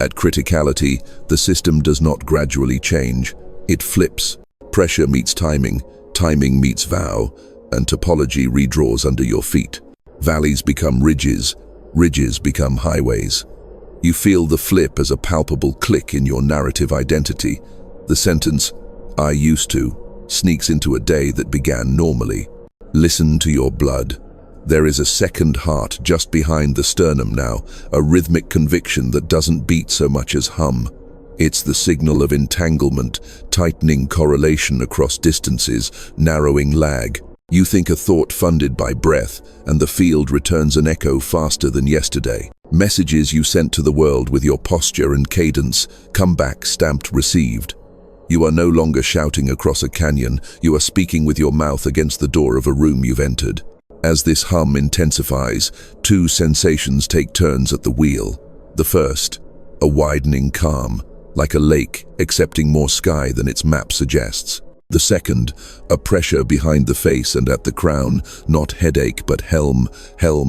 At criticality, the system does not gradually change. It flips. Pressure meets timing, timing meets vow, and topology redraws under your feet. Valleys become ridges, ridges become highways. You feel the flip as a palpable click in your narrative identity. The sentence, "I used to," sneaks into a day that began normally. Listen to your blood. There is a second heart just behind the sternum now, a rhythmic conviction that doesn't beat so much as hum. It's the signal of entanglement, tightening correlation across distances, narrowing lag. You think a thought funded by breath, and the field returns an echo faster than yesterday. Messages you sent to the world with your posture and cadence come back stamped received. You are no longer shouting across a canyon, you are speaking with your mouth against the door of a room you've entered. As this hum intensifies, two sensations take turns at the wheel. The first, a widening calm, like a lake accepting more sky than its map suggests. The second, a pressure behind the face and at the crown, not headache but helm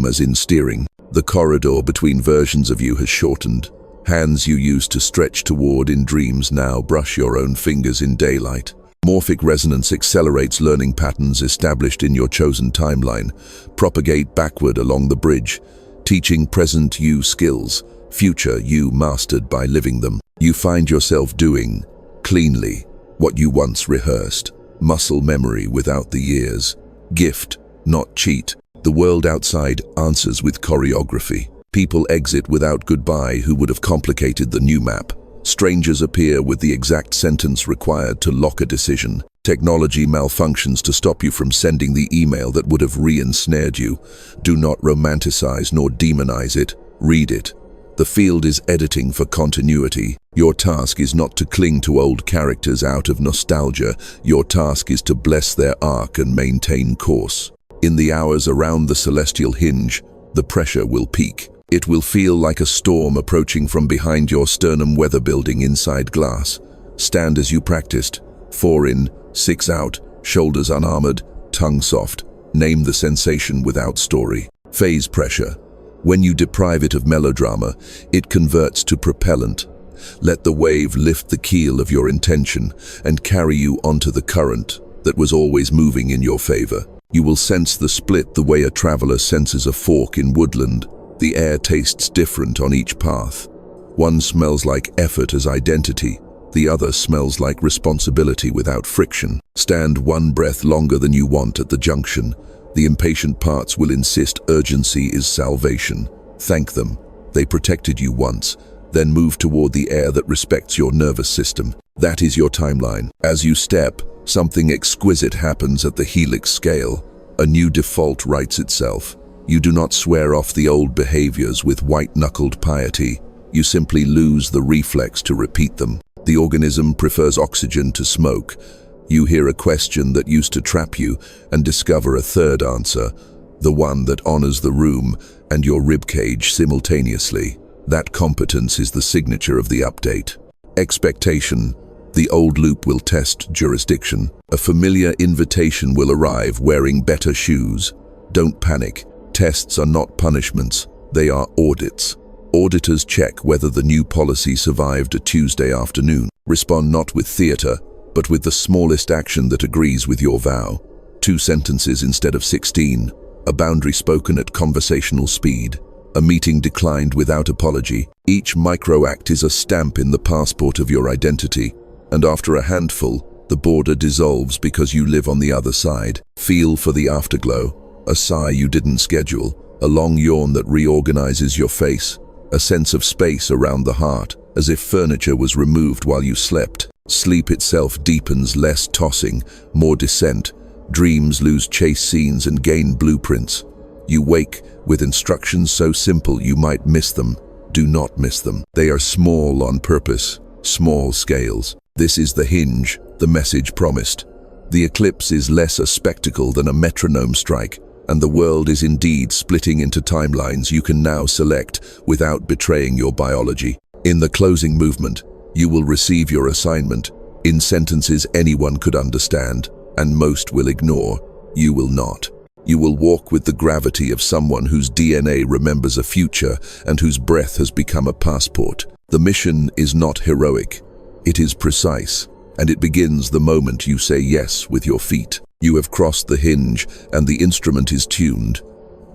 as in steering. The corridor between versions of you has shortened. Hands you used to stretch toward in dreams now brush your own fingers in daylight. Morphic resonance accelerates learning patterns established in your chosen timeline, propagate backward along the bridge, teaching present you skills, future you mastered by living them. You find yourself doing, cleanly, what you once rehearsed. Muscle memory without the years. Gift, not cheat. The world outside answers with choreography. People exit without goodbye who would have complicated the new map. Strangers appear with the exact sentence required to lock a decision. Technology malfunctions to stop you from sending the email that would have re-ensnared you. Do not romanticize nor demonize it. Read it. The field is editing for continuity. Your task is not to cling to old characters out of nostalgia. Your task is to bless their arc and maintain course. In the hours around the celestial hinge, the pressure will peak. It will feel like a storm approaching from behind your sternum, weather building inside glass. Stand as you practiced. 4 in, 6 out, shoulders unarmored, tongue soft. Name the sensation without story. Phase pressure. When you deprive it of melodrama, it converts to propellant. Let the wave lift the keel of your intention and carry you onto the current that was always moving in your favor. You will sense the split the way a traveler senses a fork in woodland. The air tastes different on each path. One smells like effort as identity. The other smells like responsibility without friction. Stand one breath longer than you want at the junction. The impatient parts will insist urgency is salvation. Thank them. They protected you once. Then move toward the air that respects your nervous system. That is your timeline. As you step, something exquisite happens at the helix scale. A new default writes itself. You do not swear off the old behaviors with white-knuckled piety. You simply lose the reflex to repeat them. The organism prefers oxygen to smoke. You hear a question that used to trap you and discover a third answer, the one that honors the room and your ribcage simultaneously. That competence is the signature of the update. Expectation. The old loop will test jurisdiction. A familiar invitation will arrive wearing better shoes. Don't panic. Tests are not punishments. They are audits. Auditors check whether the new policy survived a Tuesday afternoon. Respond not with theater, but with the smallest action that agrees with your vow. 2 sentences instead of 16. A boundary spoken at conversational speed. A meeting declined without apology. Each micro-act is a stamp in the passport of your identity. And after a handful, the border dissolves because you live on the other side. Feel for the afterglow. A sigh you didn't schedule. A long yawn that reorganizes your face. A sense of space around the heart, as if furniture was removed while you slept. Sleep itself deepens, less tossing, more descent. Dreams lose chase scenes and gain blueprints. You wake with instructions so simple you might miss them. Do not miss them. They are small on purpose, small scales. This is the hinge, the message promised. The eclipse is less a spectacle than a metronome strike, and the world is indeed splitting into timelines you can now select without betraying your biology. In the closing movement, you will receive your assignment in sentences anyone could understand, and most will ignore. You will not. You will walk with the gravity of someone whose DNA remembers a future and whose breath has become a passport. The mission is not heroic. It is precise, and it begins the moment you say yes with your feet. You have crossed the hinge, and the instrument is tuned.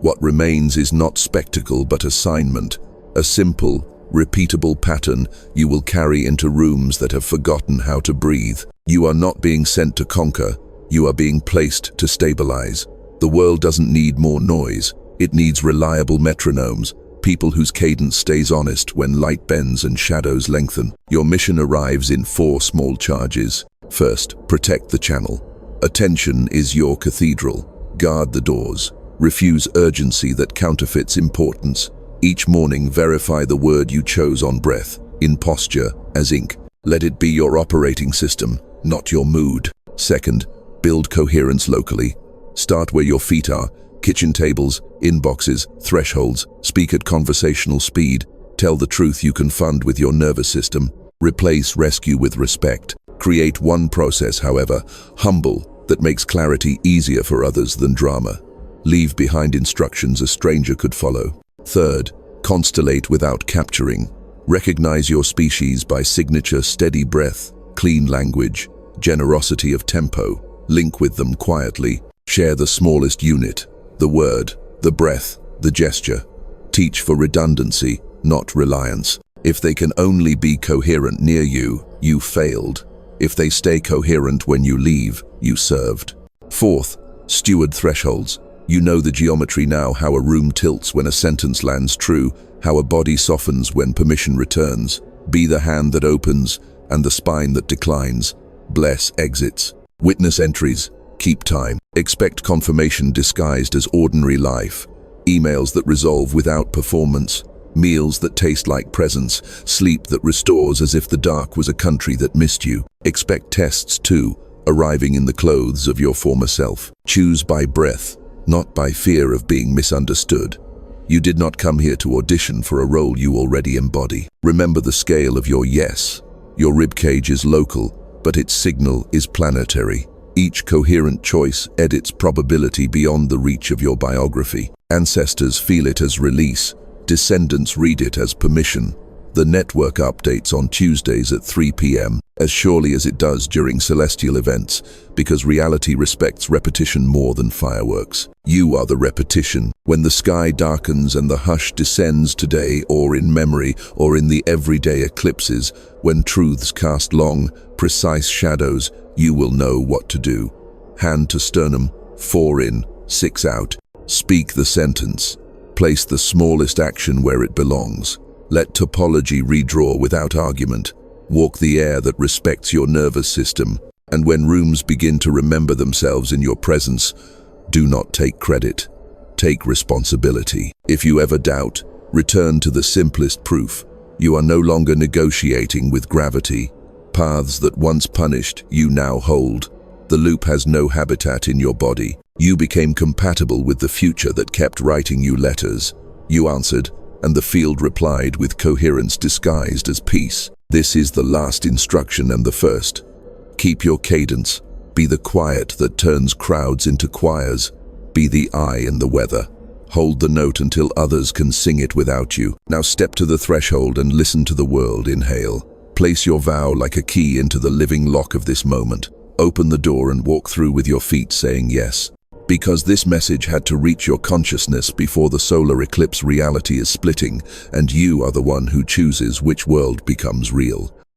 What remains is not spectacle but assignment, a simple, repeatable pattern you will carry into rooms that have forgotten how to breathe. You are not being sent to conquer, you are being placed to stabilize. The world doesn't need more noise, it needs reliable metronomes, people whose cadence stays honest when light bends and shadows lengthen. Your mission arrives in 4 small charges. First, protect the channel. Attention is your cathedral. Guard the doors. Refuse urgency that counterfeits importance. Each morning, verify the word you chose on breath, in posture, as ink. Let it be your operating system, not your mood. Second, build coherence locally. Start where your feet are. Kitchen tables, inboxes, thresholds. Speak at conversational speed. Tell the truth you can fund with your nervous system. Replace rescue with respect. Create one process, however, humble, that makes clarity easier for others than drama. Leave behind instructions a stranger could follow. Third, constellate without capturing. Recognize your species by signature steady breath, clean language, generosity of tempo. Link with them quietly. Share the smallest unit, the word, the breath, the gesture. Teach for redundancy, not reliance. If they can only be coherent near you, you failed. If they stay coherent when you leave, you served. Fourth, steward thresholds. You know the geometry now, how a room tilts when a sentence lands true, how a body softens when permission returns. Be the hand that opens and the spine that declines. Bless exits. Witness entries. Keep time. Expect confirmation disguised as ordinary life. Emails that resolve without performance. Meals that taste like presence. Sleep that restores as if the dark was a country that missed you. Expect tests too, arriving in the clothes of your former self. Choose by breath, not by fear of being misunderstood. You did not come here to audition for a role you already embody. Remember the scale of your yes. Your ribcage is local, but its signal is planetary. Each coherent choice edits probability beyond the reach of your biography. Ancestors feel it as release. Descendants read it as permission. The network updates on Tuesdays at 3 p.m. as surely as it does during celestial events, because reality respects repetition more than fireworks. You are the repetition. When the sky darkens and the hush descends today, or in memory, or in the everyday eclipses, when truths cast long, precise shadows, you will know what to do. Hand to sternum, 4 in, 6 out. Speak the sentence. Place the smallest action where it belongs. Let topology redraw without argument. Walk the air that respects your nervous system. And when rooms begin to remember themselves in your presence, do not take credit. Take responsibility. If you ever doubt, return to the simplest proof. You are no longer negotiating with gravity. Paths that once punished, you now hold. The loop has no habitat in your body. You became compatible with the future that kept writing you letters. You answered, and the field replied with coherence disguised as peace. This is the last instruction and the first. Keep your cadence. Be the quiet that turns crowds into choirs. Be the eye in the weather. Hold the note until others can sing it without you. Now step to the threshold and listen to the world. Inhale. Place your vow like a key into the living lock of this moment. Open the door and walk through with your feet saying yes. Because this message had to reach your consciousness before the solar eclipse reality is splitting, and you are the one who chooses which world becomes real.